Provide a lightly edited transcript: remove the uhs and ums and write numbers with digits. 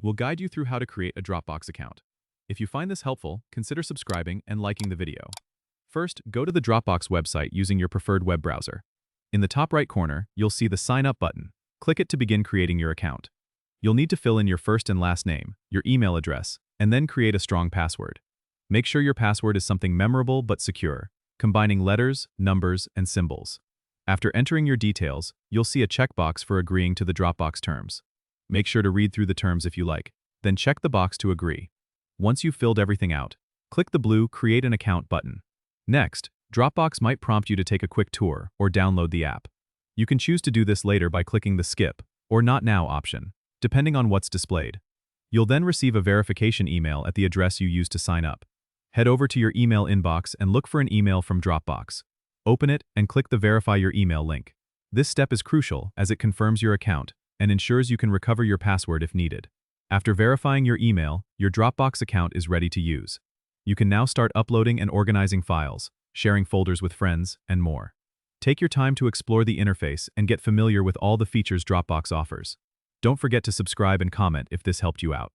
We'll guide you through how to create a Dropbox account. If you find this helpful, consider subscribing and liking the video. First, go to the Dropbox website using your preferred web browser. In the top right corner, you'll see the Sign Up button. Click it to begin creating your account. You'll need to fill in your first and last name, your email address, and then create a strong password. Make sure your password is something memorable but secure, combining letters, numbers, and symbols. After entering your details, you'll see a checkbox for agreeing to the Dropbox terms. Make sure to read through the terms if you like, then check the box to agree. Once you've filled everything out, click the blue Create an Account button. Next, Dropbox might prompt you to take a quick tour or download the app. You can choose to do this later by clicking the Skip or Not Now option, depending on what's displayed. You'll then receive a verification email at the address you used to sign up. Head over to your email inbox and look for an email from Dropbox. Open it and click the Verify Your Email link. This step is crucial as it confirms your account and ensures you can recover your password if needed. After verifying your email, your Dropbox account is ready to use. You can now start uploading and organizing files, sharing folders with friends, and more. Take your time to explore the interface and get familiar with all the features Dropbox offers. Don't forget to subscribe and comment if this helped you out.